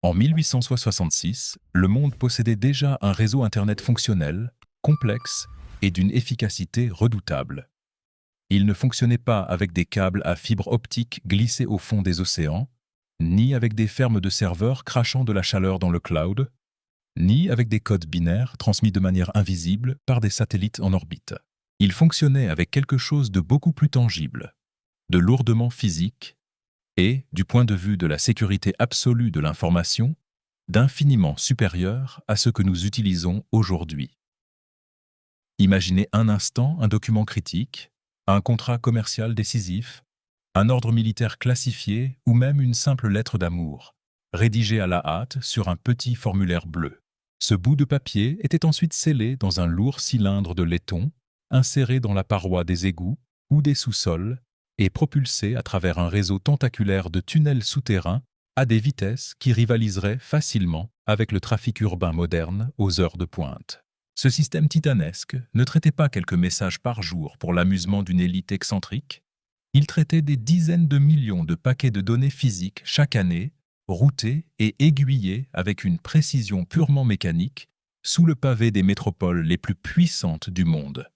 En 1866, le monde possédait déjà un réseau Internet fonctionnel, complexe et d'une efficacité redoutable. Il ne fonctionnait pas avec des câbles à fibre optique glissés au fond des océans, ni avec des fermes de serveurs crachant de la chaleur dans le cloud, ni avec des codes binaires transmis de manière invisible par des satellites en orbite. Il fonctionnait avec quelque chose de beaucoup plus tangible, de lourdement physique et, du point de vue de la sécurité absolue de l'information, d'infiniment supérieur à ce que nous utilisons aujourd'hui. Imaginez un instant un document critique, un contrat commercial décisif, un ordre militaire classifié ou même une simple lettre d'amour, rédigée à la hâte sur un petit formulaire bleu. Ce bout de papier était ensuite scellé dans un lourd cylindre de laiton, inséré dans la paroi des égouts ou des sous-sols et propulsé à travers un réseau tentaculaire de tunnels souterrains à des vitesses qui rivaliseraient facilement avec le trafic urbain moderne aux heures de pointe. Ce système titanesque ne traitait pas quelques messages par jour pour l'amusement d'une élite excentrique, il traitait des dizaines de millions de paquets de données physiques chaque année, routés et aiguillés avec une précision purement mécanique, sous le pavé des métropoles les plus puissantes du monde.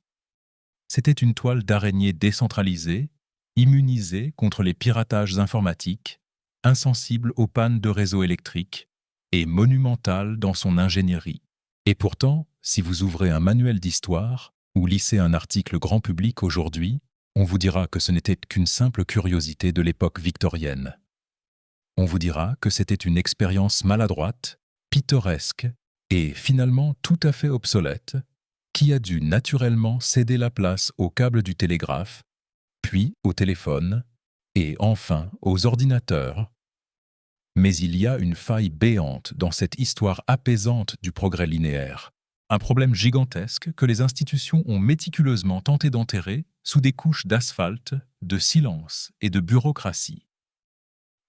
C'était une toile d'araignée décentralisée, immunisée contre les piratages informatiques, insensible aux pannes de réseaux électriques et monumentale dans son ingénierie. Et pourtant, si vous ouvrez un manuel d'histoire ou lisez un article grand public aujourd'hui, on vous dira que ce n'était qu'une simple curiosité de l'époque victorienne. On vous dira que c'était une expérience maladroite, pittoresque et finalement tout à fait obsolète, qui a dû naturellement céder la place aux câbles du télégraphe, puis au téléphone et enfin aux ordinateurs. Mais il y a une faille béante dans cette histoire apaisante du progrès linéaire. Un problème gigantesque que les institutions ont méticuleusement tenté d'enterrer sous des couches d'asphalte, de silence et de bureaucratie.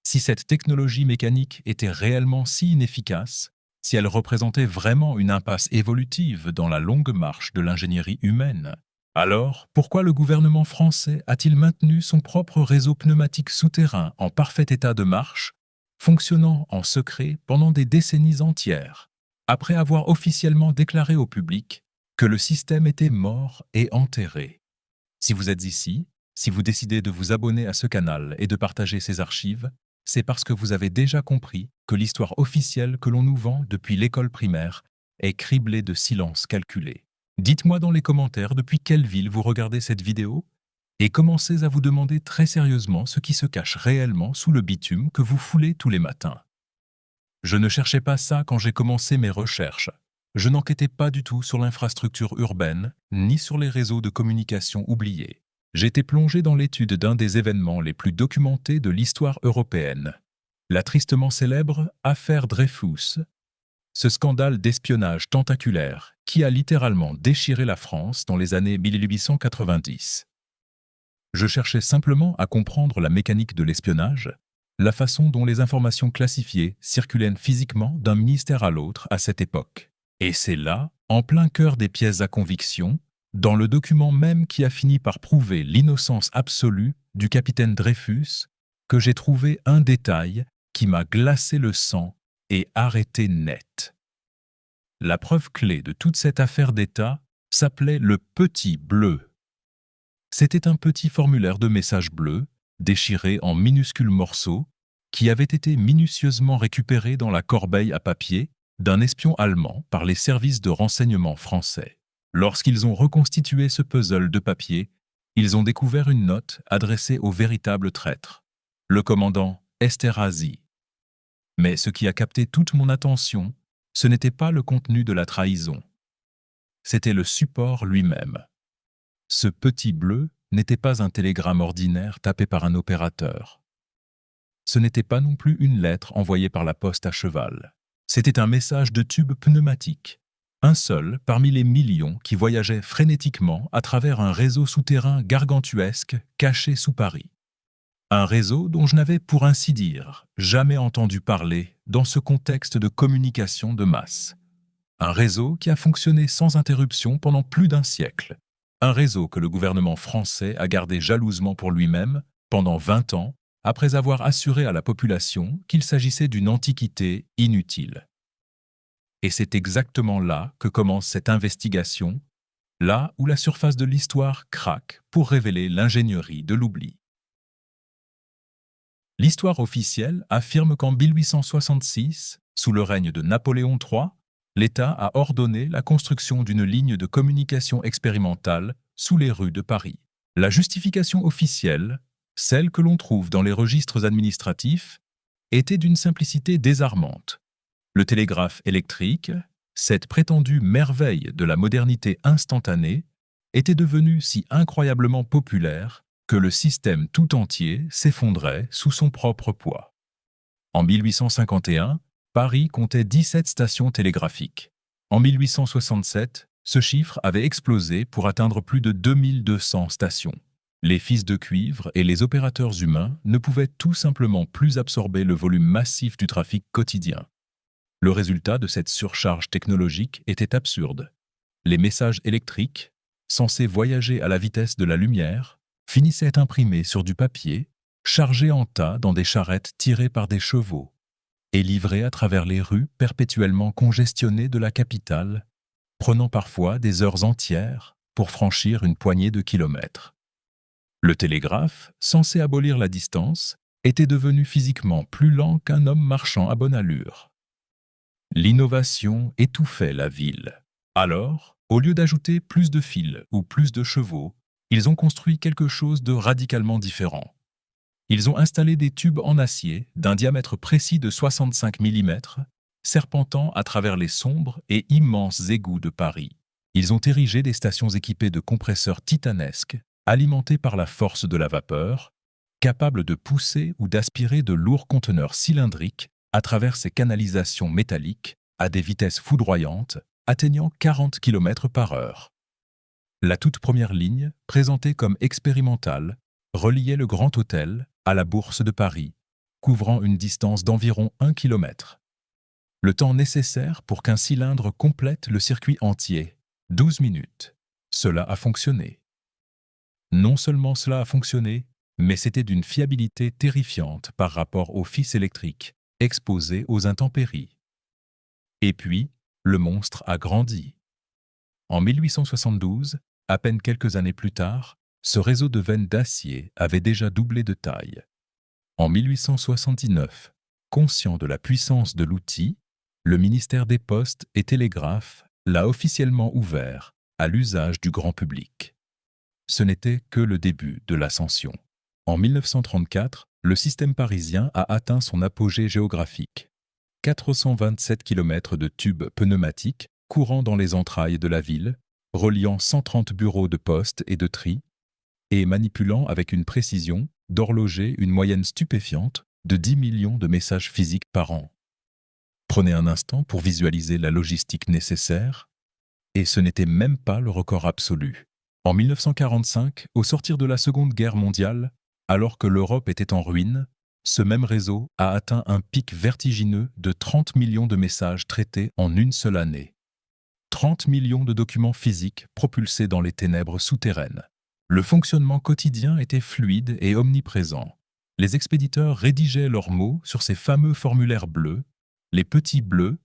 Si cette technologie mécanique était réellement si inefficace, si elle représentait vraiment une impasse évolutive dans la longue marche de l'ingénierie humaine, alors pourquoi le gouvernement français a-t-il maintenu son propre réseau pneumatique souterrain en parfait état de marche, fonctionnant en secret pendant des décennies entières, après avoir officiellement déclaré au public que le système était mort et enterré? Si vous êtes ici, si vous décidez de vous abonner à ce canal et de partager ces archives, c'est parce que vous avez déjà compris que l'histoire officielle que l'on nous vend depuis l'école primaire est criblée de silence calculé. Dites-moi dans les commentaires depuis quelle ville vous regardez cette vidéo et commencez à vous demander très sérieusement ce qui se cache réellement sous le bitume que vous foulez tous les matins. Je ne cherchais pas ça quand j'ai commencé mes recherches. Je n'enquêtais pas du tout sur l'infrastructure urbaine, ni sur les réseaux de communication oubliés. J'étais plongé dans l'étude d'un des événements les plus documentés de l'histoire européenne, la tristement célèbre affaire Dreyfus, ce scandale d'espionnage tentaculaire qui a littéralement déchiré la France dans les années 1890. Je cherchais simplement à comprendre la mécanique de l'espionnage, la façon dont les informations classifiées circulaient physiquement d'un ministère à l'autre à cette époque. Et c'est là, en plein cœur des pièces à conviction, dans le document même qui a fini par prouver l'innocence absolue du capitaine Dreyfus, que j'ai trouvé un détail qui m'a glacé le sang et arrêté net. La preuve clé de toute cette affaire d'État s'appelait le petit bleu. C'était un petit formulaire de message bleu, déchiré en minuscules morceaux, qui avait été minutieusement récupéré dans la corbeille à papier d'un espion allemand par les services de renseignement français. Lorsqu'ils ont reconstitué ce puzzle de papier, ils ont découvert une note adressée au véritable traître, le commandant Esterhazy. Mais ce qui a capté toute mon attention, ce n'était pas le contenu de la trahison. C'était le support lui-même. Ce petit bleu n'était pas un télégramme ordinaire tapé par un opérateur. Ce n'était pas non plus une lettre envoyée par la poste à cheval. C'était un message de tube pneumatique, un seul parmi les millions qui voyageaient frénétiquement à travers un réseau souterrain gargantuesque caché sous Paris. Un réseau dont je n'avais, pour ainsi dire, jamais entendu parler dans ce contexte de communication de masse. Un réseau qui a fonctionné sans interruption pendant plus d'un siècle. Un réseau que le gouvernement français a gardé jalousement pour lui-même pendant 20 ans après avoir assuré à la population qu'il s'agissait d'une antiquité inutile. Et c'est exactement là que commence cette investigation, là où la surface de l'histoire craque pour révéler l'ingénierie de l'oubli. L'histoire officielle affirme qu'en 1866, sous le règne de Napoléon III, l'État a ordonné la construction d'une ligne de communication expérimentale sous les rues de Paris. La justification officielle, celle que l'on trouve dans les registres administratifs, était d'une simplicité désarmante. Le télégraphe électrique, cette prétendue merveille de la modernité instantanée, était devenu si incroyablement populaire que le système tout entier s'effondrait sous son propre poids. En 1851, Paris comptait 17 stations télégraphiques. En 1867, ce chiffre avait explosé pour atteindre plus de 2200 stations. Les fils de cuivre et les opérateurs humains ne pouvaient tout simplement plus absorber le volume massif du trafic quotidien. Le résultat de cette surcharge technologique était absurde. Les messages électriques, censés voyager à la vitesse de la lumière, finissaient imprimés sur du papier, chargés en tas dans des charrettes tirées par des chevaux, et livrés à travers les rues perpétuellement congestionnées de la capitale, prenant parfois des heures entières pour franchir une poignée de kilomètres. Le télégraphe, censé abolir la distance, était devenu physiquement plus lent qu'un homme marchant à bonne allure. L'innovation étouffait la ville. Alors, au lieu d'ajouter plus de fils ou plus de chevaux, ils ont construit quelque chose de radicalement différent. Ils ont installé des tubes en acier d'un diamètre précis de 65 mm, serpentant à travers les sombres et immenses égouts de Paris. Ils ont érigé des stations équipées de compresseurs titanesques, alimentés par la force de la vapeur, capables de pousser ou d'aspirer de lourds conteneurs cylindriques à travers ces canalisations métalliques à des vitesses foudroyantes, atteignant 40 km/h. La toute première ligne, présentée comme expérimentale, reliait le Grand Hôtel à la Bourse de Paris, couvrant une distance d'environ 1 km. Le temps nécessaire pour qu'un cylindre complète le circuit entier, 12 minutes. Cela a fonctionné. Non seulement cela a fonctionné, mais c'était d'une fiabilité terrifiante par rapport aux fils électriques, exposés aux intempéries. Et puis, le monstre a grandi. En 1872, à peine quelques années plus tard, ce réseau de veines d'acier avait déjà doublé de taille. En 1879, conscient de la puissance de l'outil, le ministère des Postes et Télégraphes l'a officiellement ouvert à l'usage du grand public. Ce n'était que le début de l'ascension. En 1934, le système parisien a atteint son apogée géographique. 427 km de tubes pneumatiques courant dans les entrailles de la ville, reliant 130 bureaux de poste et de tri, et manipulant avec une précision d'horloger une moyenne stupéfiante de 10 millions de messages physiques par an. Prenez un instant pour visualiser la logistique nécessaire, et ce n'était même pas le record absolu. En 1945, au sortir de la Seconde Guerre mondiale, alors que l'Europe était en ruine, ce même réseau a atteint un pic vertigineux de 30 millions de messages traités en une seule année. 30 millions de documents physiques propulsés dans les ténèbres souterraines. Le fonctionnement quotidien était fluide et omniprésent. Les expéditeurs rédigeaient leurs mots sur ces fameux formulaires bleus, les petits bleus,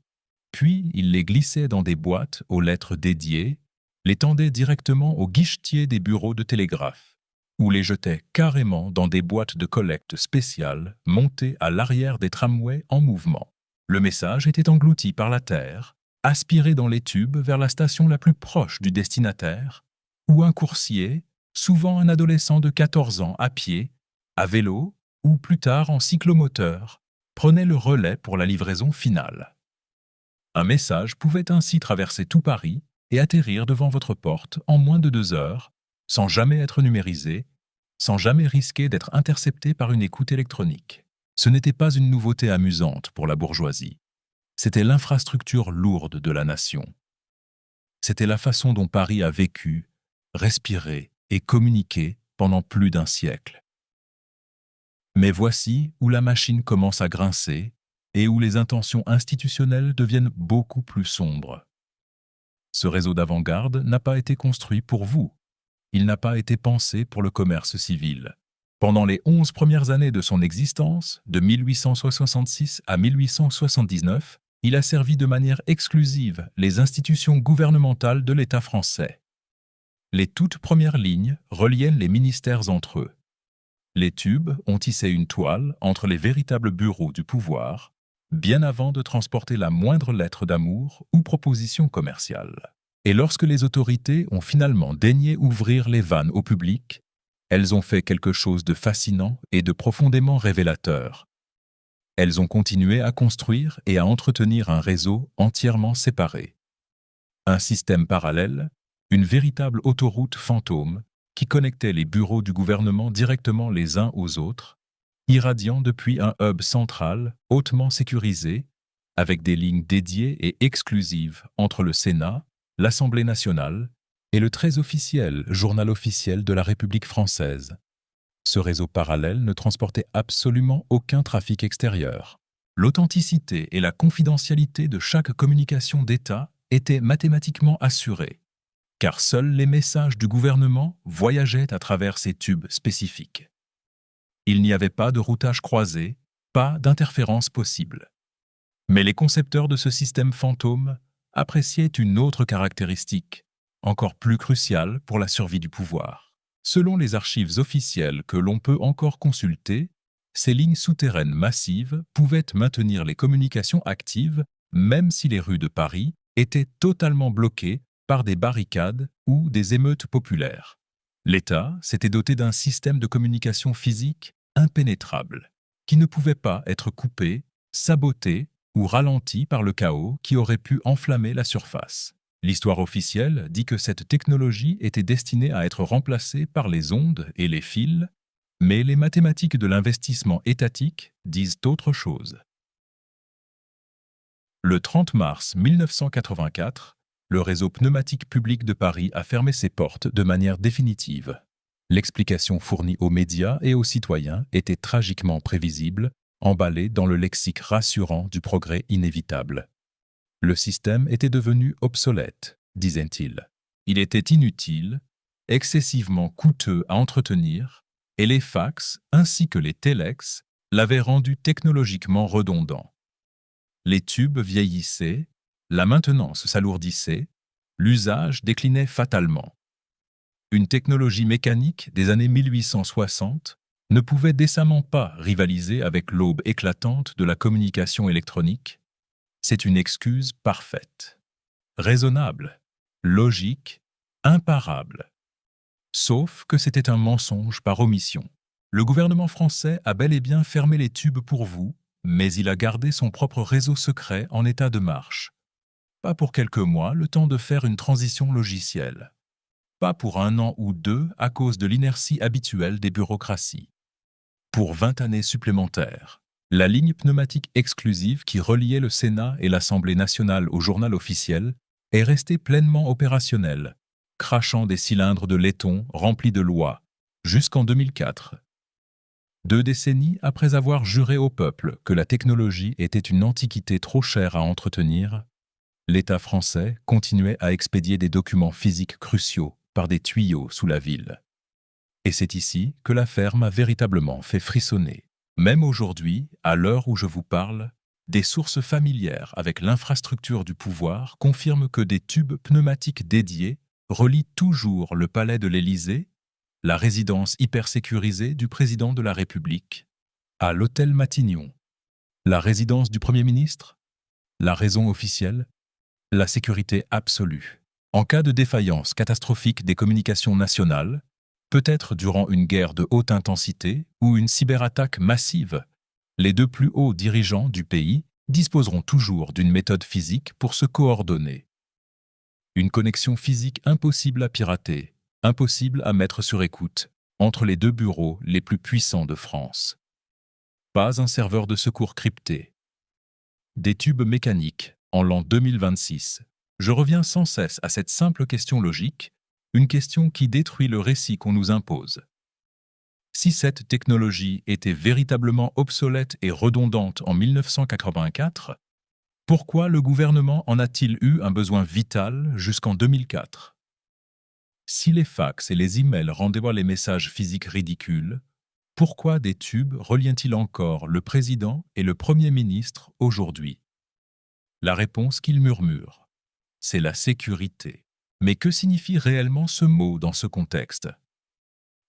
puis ils les glissaient dans des boîtes aux lettres dédiées, les tendaient directement aux guichetiers des bureaux de télégraphe, ou les jetaient carrément dans des boîtes de collecte spéciales montées à l'arrière des tramways en mouvement. Le message était englouti par la terre, aspiré dans les tubes vers la station la plus proche du destinataire, où un coursier, souvent un adolescent de 14 ans à pied, à vélo ou plus tard en cyclomoteur, prenait le relais pour la livraison finale. Un message pouvait ainsi traverser tout Paris et atterrir devant votre porte en moins de 2 heures, sans jamais être numérisé, sans jamais risquer d'être intercepté par une écoute électronique. Ce n'était pas une nouveauté amusante pour la bourgeoisie. C'était l'infrastructure lourde de la nation. C'était la façon dont Paris a vécu, respiré et communiqué pendant plus d'un siècle. Mais voici où la machine commence à grincer et où les intentions institutionnelles deviennent beaucoup plus sombres. Ce réseau d'avant-garde n'a pas été construit pour vous. Il n'a pas été pensé pour le commerce civil. Pendant les 11 premières années de son existence, de 1866 à 1879, il a servi de manière exclusive les institutions gouvernementales de l'État français. Les toutes premières lignes reliaient les ministères entre eux. Les tubes ont tissé une toile entre les véritables bureaux du pouvoir, bien avant de transporter la moindre lettre d'amour ou proposition commerciale. Et lorsque les autorités ont finalement daigné ouvrir les vannes au public, elles ont fait quelque chose de fascinant et de profondément révélateur. Elles ont continué à construire et à entretenir un réseau entièrement séparé. Un système parallèle, une véritable autoroute fantôme qui connectait les bureaux du gouvernement directement les uns aux autres, irradiant depuis un hub central hautement sécurisé, avec des lignes dédiées et exclusives entre le Sénat, l'Assemblée nationale et le très officiel journal officiel de la République française. Ce réseau parallèle ne transportait absolument aucun trafic extérieur. L'authenticité et la confidentialité de chaque communication d'État étaient mathématiquement assurées, car seuls les messages du gouvernement voyageaient à travers ces tubes spécifiques. Il n'y avait pas de routage croisé, pas d'interférence possible. Mais les concepteurs de ce système fantôme appréciaient une autre caractéristique, encore plus cruciale pour la survie du pouvoir. Selon les archives officielles que l'on peut encore consulter, ces lignes souterraines massives pouvaient maintenir les communications actives même si les rues de Paris étaient totalement bloquées par des barricades ou des émeutes populaires. L'État s'était doté d'un système de communication physique impénétrable, qui ne pouvait pas être coupé, saboté ou ralenti par le chaos qui aurait pu enflammer la surface. L'histoire officielle dit que cette technologie était destinée à être remplacée par les ondes et les fils, mais les mathématiques de l'investissement étatique disent autre chose. Le 30 mars 1984, le réseau pneumatique public de Paris a fermé ses portes de manière définitive. L'explication fournie aux médias et aux citoyens était tragiquement prévisible, emballée dans le lexique rassurant du progrès inévitable. Le système était devenu obsolète, disait-il. Il était inutile, excessivement coûteux à entretenir, et les fax ainsi que les téléx l'avaient rendu technologiquement redondant. Les tubes vieillissaient, la maintenance s'alourdissait, l'usage déclinait fatalement. Une technologie mécanique des années 1860 ne pouvait décemment pas rivaliser avec l'aube éclatante de la communication électronique. C'est une excuse parfaite, raisonnable, logique, imparable. Sauf que c'était un mensonge par omission. Le gouvernement français a bel et bien fermé les tubes pour vous, mais il a gardé son propre réseau secret en état de marche. Pas pour quelques mois, le temps de faire une transition logicielle. Pas pour 1 an ou 2 à cause de l'inertie habituelle des bureaucraties. Pour 20 années supplémentaires. La ligne pneumatique exclusive qui reliait le Sénat et l'Assemblée nationale au journal officiel est restée pleinement opérationnelle, crachant des cylindres de laiton remplis de lois, jusqu'en 2004. 2 décennies après avoir juré au peuple que la technologie était une antiquité trop chère à entretenir, l'État français continuait à expédier des documents physiques cruciaux par des tuyaux sous la ville. Et c'est ici que l'affaire m'a véritablement fait frissonner. Même aujourd'hui, à l'heure où je vous parle, des sources familières avec l'infrastructure du pouvoir confirment que des tubes pneumatiques dédiés relient toujours le palais de l'Élysée, la résidence hyper sécurisée du président de la République, à l'hôtel Matignon, la résidence du Premier ministre, la raison officielle, la sécurité absolue. En cas de défaillance catastrophique des communications nationales, peut-être durant une guerre de haute intensité ou une cyberattaque massive, les 2 plus hauts dirigeants du pays disposeront toujours d'une méthode physique pour se coordonner. Une connexion physique impossible à pirater, impossible à mettre sur écoute, entre les 2 bureaux les plus puissants de France. Pas un serveur de secours crypté. Des tubes mécaniques, en l'an 2026. Je reviens sans cesse à cette simple question logique, une question qui détruit le récit qu'on nous impose. Si cette technologie était véritablement obsolète et redondante en 1984, pourquoi le gouvernement en a-t-il eu un besoin vital jusqu'en 2004 ? Si les fax et les emails rendaient les messages physiques ridicules, Pourquoi des tubes reliennent-ils encore le président et le Premier ministre aujourd'hui? La réponse qu'ils murmurent, c'est la sécurité. Mais que signifie réellement ce mot dans ce contexte?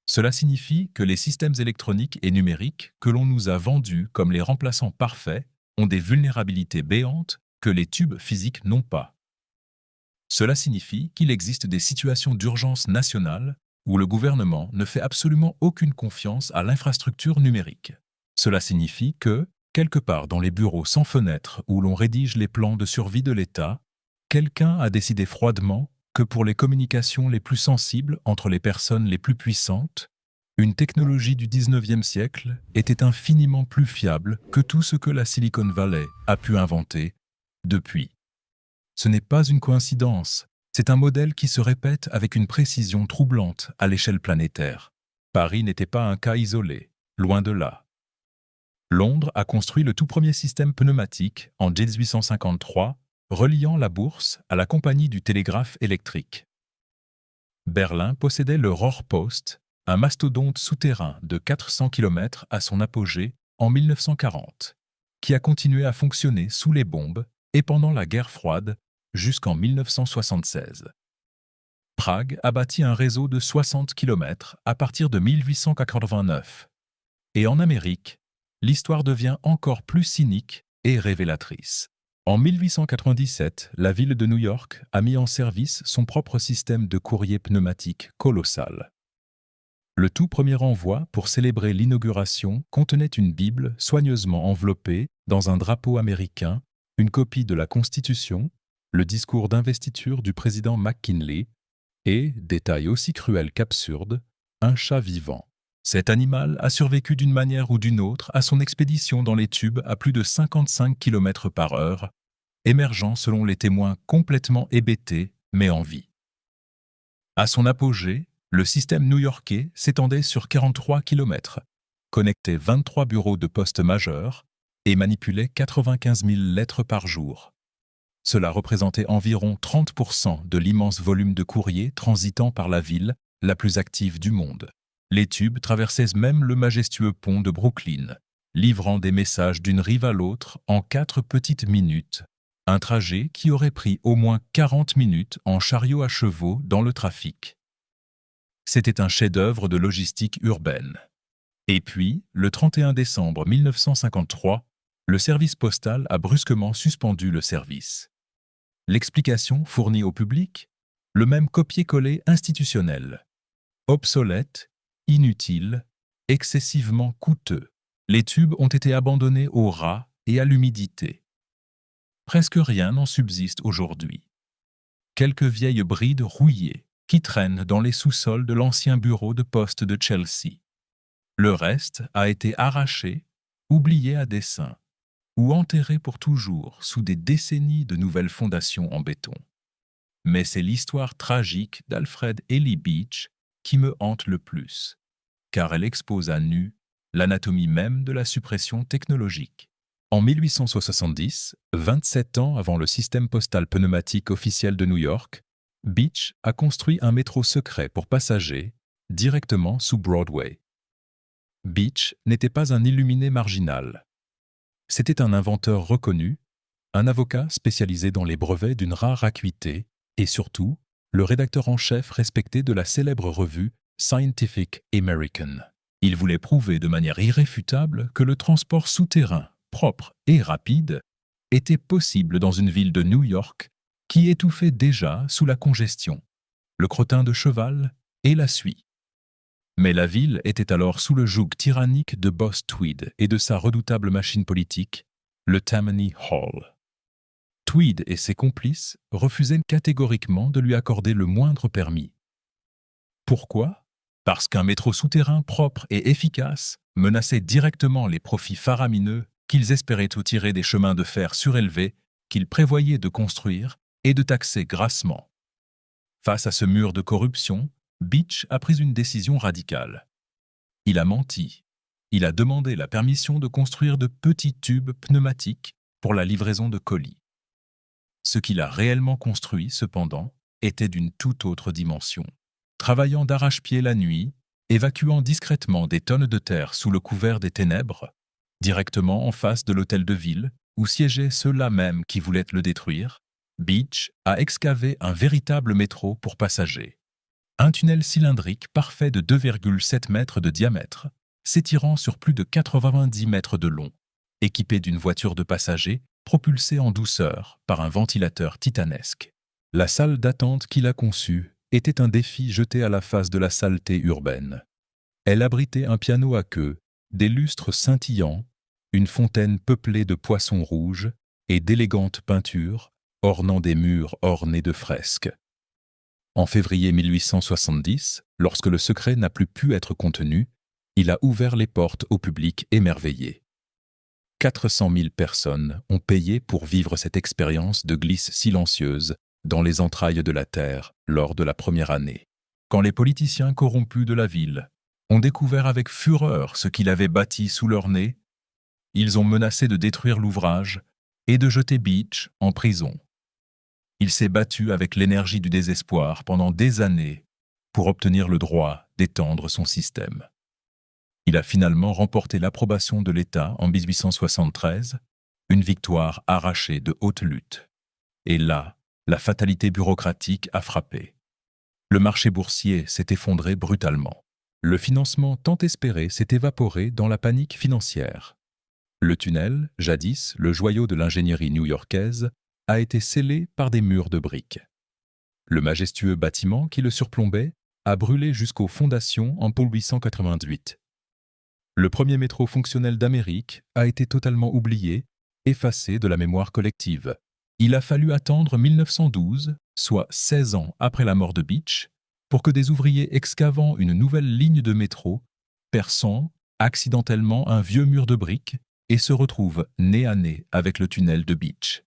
Cela signifie que les systèmes électroniques et numériques que l'on nous a vendus comme les remplaçants parfaits ont des vulnérabilités béantes que les tubes physiques n'ont pas. Cela signifie qu'il existe des situations d'urgence nationale où le gouvernement ne fait absolument aucune confiance à l'infrastructure numérique. Cela signifie que, quelque part dans les bureaux sans fenêtres où l'on rédige les plans de survie de l'État, quelqu'un a décidé froidement que pour les communications les plus sensibles entre les personnes les plus puissantes, une technologie du 19e siècle était infiniment plus fiable que tout ce que la Silicon Valley a pu inventer depuis. Ce n'est pas une coïncidence, c'est un modèle qui se répète avec une précision troublante à l'échelle planétaire. Paris n'était pas un cas isolé, loin de là. Londres a construit le tout premier système pneumatique en 1853, reliant la bourse à la compagnie du télégraphe électrique. Berlin possédait le Rohrpost, un mastodonte souterrain de 400 km à son apogée en 1940, qui a continué à fonctionner sous les bombes et pendant la guerre froide jusqu'en 1976. Prague a bâti un réseau de 60 km à partir de 1889. Et en Amérique, l'histoire devient encore plus cynique et révélatrice. En 1897, la ville de New York a mis en service son propre système de courrier pneumatique colossal. Le tout premier envoi pour célébrer l'inauguration contenait une Bible soigneusement enveloppée dans un drapeau américain, une copie de la Constitution, le discours d'investiture du président McKinley et, détail aussi cruel qu'absurde, un chat vivant. Cet animal a survécu d'une manière ou d'une autre à son expédition dans les tubes à plus de 55 km/h, émergeant selon les témoins complètement hébété, mais en vie. À son apogée, le système new-yorkais s'étendait sur 43 km, connectait 23 bureaux de poste majeurs et manipulait 95 000 lettres par jour. Cela représentait environ 30% de l'immense volume de courrier transitant par la ville la plus active du monde. Les tubes traversaient même le majestueux pont de Brooklyn, livrant des messages d'une rive à l'autre en 4 petites minutes, un trajet qui aurait pris au moins 40 minutes en chariot à chevaux dans le trafic. C'était un chef-d'œuvre de logistique urbaine. Et puis, le 31 décembre 1953, le service postal a brusquement suspendu le service. L'explication fournie au public? Le même copier-coller institutionnel. Obsolète, inutile, excessivement coûteux. Les tubes ont été abandonnés aux rats et à l'humidité. Presque rien n'en subsiste aujourd'hui. Quelques vieilles brides rouillées qui traînent dans les sous-sols de l'ancien bureau de poste de Chelsea. Le reste a été arraché, oublié à dessein, ou enterré pour toujours sous des décennies de nouvelles fondations en béton. Mais c'est l'histoire tragique d'Alfred Ely Beach qui me hante le plus, car elle expose à nu l'anatomie même de la suppression technologique. En 1870, 27 ans avant le système postal pneumatique officiel de New York, Beach a construit un métro secret pour passagers, directement sous Broadway. Beach n'était pas un illuminé marginal. C'était un inventeur reconnu, un avocat spécialisé dans les brevets d'une rare acuité et surtout, le rédacteur en chef respecté de la célèbre revue Scientific American. Il voulait prouver de manière irréfutable que le transport souterrain, propre et rapide, était possible dans une ville de New York qui étouffait déjà sous la congestion, le crottin de cheval et la suie. Mais la ville était alors sous le joug tyrannique de Boss Tweed et de sa redoutable machine politique, le Tammany Hall. Tweed et ses complices refusaient catégoriquement de lui accorder le moindre permis. Pourquoi? Parce qu'un métro souterrain propre et efficace menaçait directement les profits faramineux qu'ils espéraient tirer des chemins de fer surélevés qu'ils prévoyaient de construire et de taxer grassement. Face à ce mur de corruption, Beach a pris une décision radicale. Il a menti. Il a demandé la permission de construire de petits tubes pneumatiques pour la livraison de colis. Ce qu'il a réellement construit, cependant, était d'une toute autre dimension. Travaillant d'arrache-pied la nuit, évacuant discrètement des tonnes de terre sous le couvert des ténèbres, directement en face de l'hôtel de ville, où siégeaient ceux-là même qui voulaient le détruire, Beech a excavé un véritable métro pour passagers. Un tunnel cylindrique parfait de 2,7 mètres de diamètre, s'étirant sur plus de 90 mètres de long, équipé d'une voiture de passagers propulsée en douceur par un ventilateur titanesque. La salle d'attente qu'il a conçue était un défi jeté à la face de la saleté urbaine. Elle abritait un piano à queue, des lustres scintillants, une fontaine peuplée de poissons rouges et d'élégantes peintures ornant des murs ornés de fresques. En février 1870, lorsque le secret n'a plus pu être contenu, il a ouvert les portes au public émerveillé. 400 000 personnes ont payé pour vivre cette expérience de glisse silencieuse dans les entrailles de la terre lors de la première année. Quand les politiciens corrompus de la ville ont découvert avec fureur ce qu'il avait bâti sous leur nez, ils ont menacé de détruire l'ouvrage et de jeter Beech en prison. Il s'est battu avec l'énergie du désespoir pendant des années pour obtenir le droit d'étendre son système. Il a finalement remporté l'approbation de l'État en 1873, une victoire arrachée de haute lutte. Et là, la fatalité bureaucratique a frappé. Le marché boursier s'est effondré brutalement. Le financement tant espéré s'est évaporé dans la panique financière. Le tunnel, jadis le joyau de l'ingénierie new-yorkaise, a été scellé par des murs de briques. Le majestueux bâtiment qui le surplombait a brûlé jusqu'aux fondations en 1888. Le premier métro fonctionnel d'Amérique a été totalement oublié, effacé de la mémoire collective. Il a fallu attendre 1912, soit 16 ans après la mort de Beech, pour que des ouvriers excavant une nouvelle ligne de métro perçant accidentellement un vieux mur de briques et se retrouvent nez à nez avec le tunnel de Beech.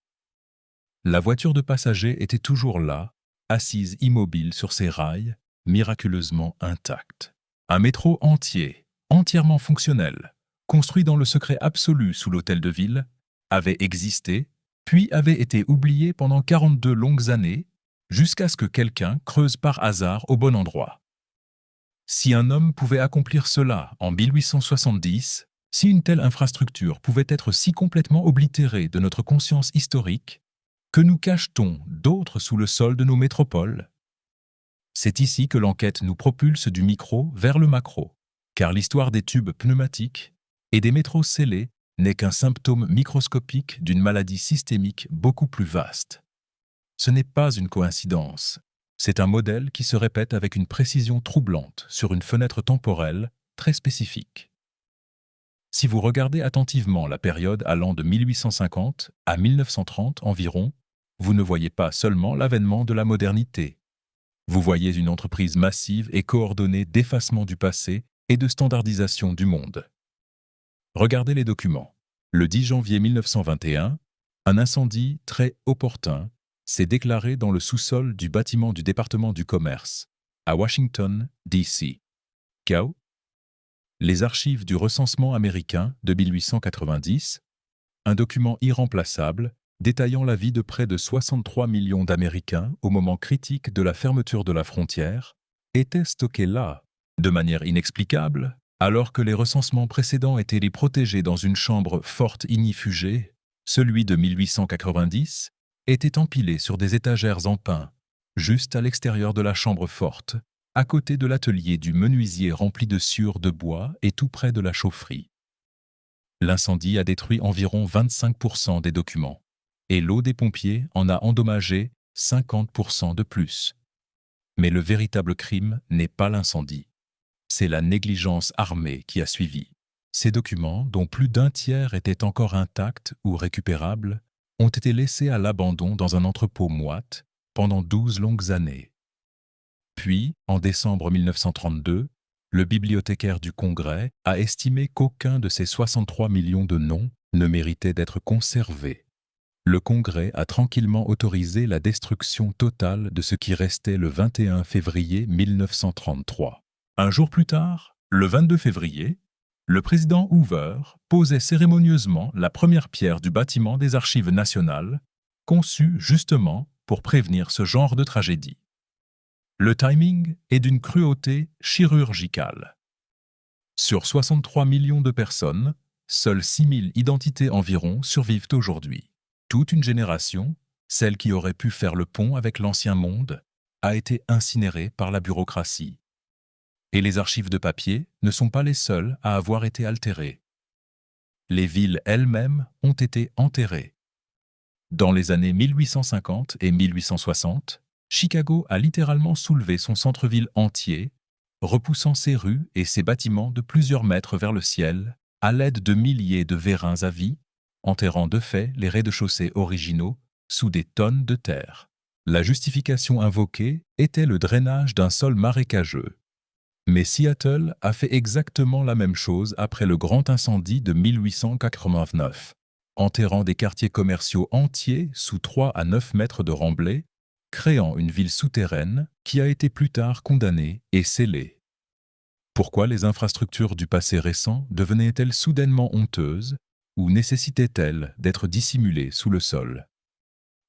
La voiture de passagers était toujours là, assise immobile sur ses rails, miraculeusement intacte. Un métro entier, entièrement fonctionnel, construit dans le secret absolu sous l'hôtel de ville, avait existé, puis avait été oublié pendant 42 longues années, jusqu'à ce que quelqu'un creuse par hasard au bon endroit. Si un homme pouvait accomplir cela en 1870, si une telle infrastructure pouvait être si complètement oblitérée de notre conscience historique, que nous cache-t-on d'autre sous le sol de nos métropoles? C'est ici que l'enquête nous propulse du micro vers le macro, car l'histoire des tubes pneumatiques et des métros scellés n'est qu'un symptôme microscopique d'une maladie systémique beaucoup plus vaste. Ce n'est pas une coïncidence, c'est un modèle qui se répète avec une précision troublante sur une fenêtre temporelle très spécifique. Si vous regardez attentivement la période allant de 1850 à 1930 environ, vous ne voyez pas seulement l'avènement de la modernité. Vous voyez une entreprise massive et coordonnée d'effacement du passé et de standardisation du monde. Regardez les documents. Le 10 janvier 1921, un incendie très opportun s'est déclaré dans le sous-sol du bâtiment du département du commerce, à Washington, D.C. Chaos. Les archives du recensement américain de 1890, un document irremplaçable détaillant la vie de près de 63 millions d'Américains au moment critique de la fermeture de la frontière, était stocké là, de manière inexplicable, alors que les recensements précédents étaient les protégés dans une chambre forte ignifugée. Celui de 1890 était empilé sur des étagères en pin, juste à l'extérieur de la chambre forte, à côté de l'atelier du menuisier rempli de sciures de bois et tout près de la chaufferie. L'incendie a détruit environ 25% des documents, et l'eau des pompiers en a endommagé 50% de plus. Mais le véritable crime n'est pas l'incendie. C'est la négligence armée qui a suivi. Ces documents, dont plus d'un tiers étaient encore intacts ou récupérables, ont été laissés à l'abandon dans un entrepôt moite pendant 12 longues années. Puis, en décembre 1932, le bibliothécaire du Congrès a estimé qu'aucun de ces 63 millions de noms ne méritait d'être conservé. Le Congrès a tranquillement autorisé la destruction totale de ce qui restait le 21 février 1933. Un jour plus tard, le 22 février, le président Hoover posait cérémonieusement la première pierre du bâtiment des Archives nationales, conçu justement pour prévenir ce genre de tragédie. Le timing est d'une cruauté chirurgicale. Sur 63 millions de personnes, seules 6 000 identités environ survivent aujourd'hui. Toute une génération, celle qui aurait pu faire le pont avec l'ancien monde, a été incinérée par la bureaucratie. Et les archives de papier ne sont pas les seules à avoir été altérées. Les villes elles-mêmes ont été enterrées. Dans les années 1850 et 1860, Chicago a littéralement soulevé son centre-ville entier, repoussant ses rues et ses bâtiments de plusieurs mètres vers le ciel, à l'aide de milliers de vérins à vie, enterrant de fait les rez-de-chaussée originaux sous des tonnes de terre. La justification invoquée était le drainage d'un sol marécageux. Mais Seattle a fait exactement la même chose après le grand incendie de 1889, enterrant des quartiers commerciaux entiers sous 3 à 9 mètres de remblai, créant une ville souterraine qui a été plus tard condamnée et scellée. Pourquoi les infrastructures du passé récent devenaient-elles soudainement honteuses ou nécessitaient-elles d'être dissimulées sous le sol?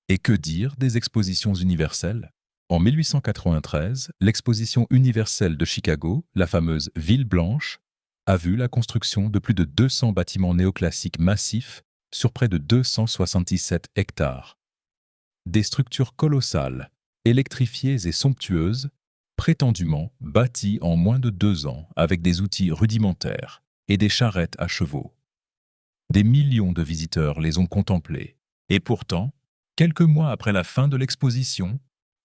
Et que dire des expositions universelles? En 1893, l'exposition universelle de Chicago, la fameuse Ville Blanche, a vu la construction de plus de 200 bâtiments néoclassiques massifs sur près de 267 hectares. Des structures colossales, électrifiées et somptueuses, prétendument bâties en moins de 2 ans avec des outils rudimentaires et des charrettes à chevaux. Des millions de visiteurs les ont contemplées. Et pourtant, quelques mois après la fin de l'exposition,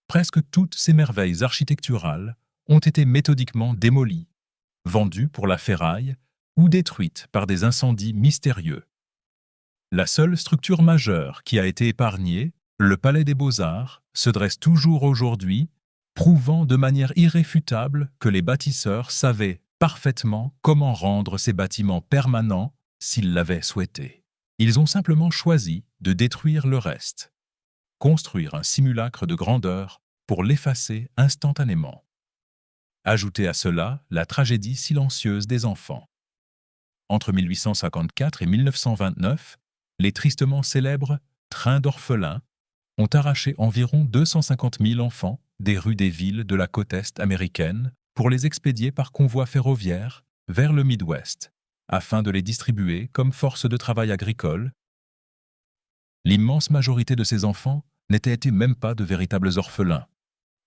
presque toutes ces merveilles architecturales ont été méthodiquement démolies, vendues pour la ferraille ou détruites par des incendies mystérieux. La seule structure majeure qui a été épargnée, le Palais des Beaux-Arts, se dresse toujours aujourd'hui, prouvant de manière irréfutable que les bâtisseurs savaient parfaitement comment rendre ces bâtiments permanents s'ils l'avaient souhaité. Ils ont simplement choisi de détruire le reste. Construire un simulacre de grandeur pour l'effacer instantanément. Ajoutez à cela la tragédie silencieuse des enfants. Entre 1854 et 1929, les tristement célèbres trains d'orphelins ont arraché environ 250 000 enfants des rues des villes de la côte est américaine pour les expédier par convoi ferroviaire vers le Midwest, afin de les distribuer comme force de travail agricole. L'immense majorité de ces enfants n'étaient même pas de véritables orphelins.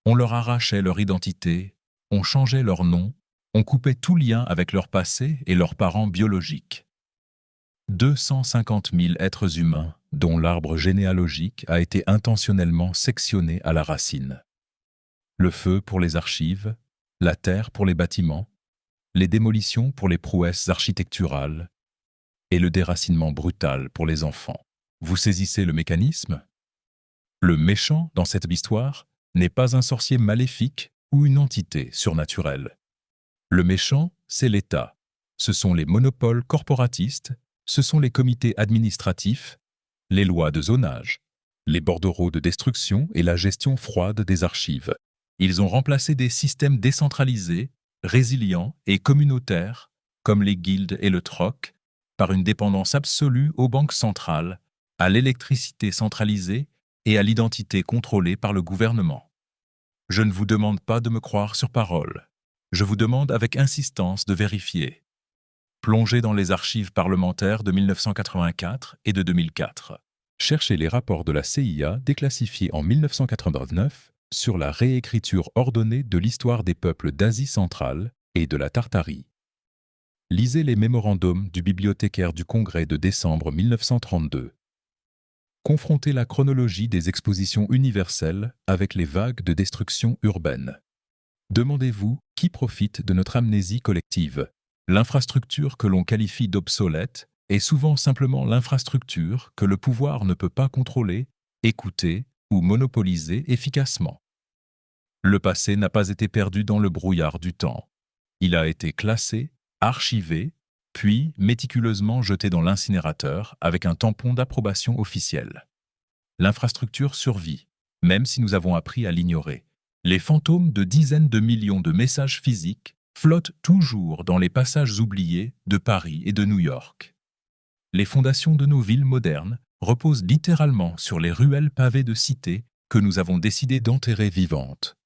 On leur arrachait leur identité, on changeait leur nom, on coupait tout lien avec leur passé et leurs parents biologiques. 250 000 êtres humains dont l'arbre généalogique a été intentionnellement sectionné à la racine. Le feu pour les archives, la terre pour les bâtiments, les démolitions pour les prouesses architecturales et le déracinement brutal pour les enfants. Vous saisissez le mécanisme? Le méchant dans cette histoire n'est pas un sorcier maléfique ou une entité surnaturelle. Le méchant, c'est l'État. Ce sont les monopoles corporatistes, ce sont les comités administratifs, les lois de zonage, les bordereaux de destruction et la gestion froide des archives. Ils ont remplacé des systèmes décentralisés, résilients et communautaires, comme les guildes et le troc, par une dépendance absolue aux banques centrales, à l'électricité centralisée et à l'identité contrôlée par le gouvernement. Je ne vous demande pas de me croire sur parole. Je vous demande avec insistance de vérifier. Plongez dans les archives parlementaires de 1984 et de 2004. Cherchez les rapports de la CIA déclassifiés en 1989 sur la réécriture ordonnée de l'histoire des peuples d'Asie centrale et de la Tartarie. Lisez les mémorandums du bibliothécaire du Congrès de décembre 1932. Confrontez la chronologie des expositions universelles avec les vagues de destruction urbaine. Demandez-vous qui profite de notre amnésie collective. L'infrastructure que l'on qualifie d'obsolète est souvent simplement l'infrastructure que le pouvoir ne peut pas contrôler, écouter ou monopoliser efficacement. Le passé n'a pas été perdu dans le brouillard du temps. Il a été classé, archivé, puis méticuleusement jeté dans l'incinérateur avec un tampon d'approbation officielle. L'infrastructure survit, même si nous avons appris à l'ignorer. Les fantômes de dizaines de millions de messages physiques flottent toujours dans les passages oubliés de Paris et de New York. Les fondations de nos villes modernes reposent littéralement sur les ruelles pavées de cités que nous avons décidé d'enterrer vivantes.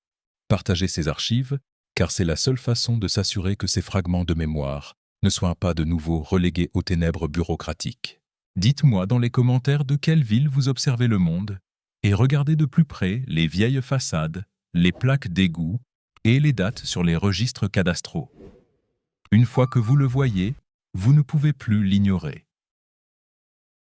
Partagez ces archives, car c'est la seule façon de s'assurer que ces fragments de mémoire ne soient pas de nouveau relégués aux ténèbres bureaucratiques. Dites-moi dans les commentaires de quelle ville vous observez le monde et regardez de plus près les vieilles façades, les plaques d'égout et les dates sur les registres cadastraux. Une fois que vous le voyez, vous ne pouvez plus l'ignorer.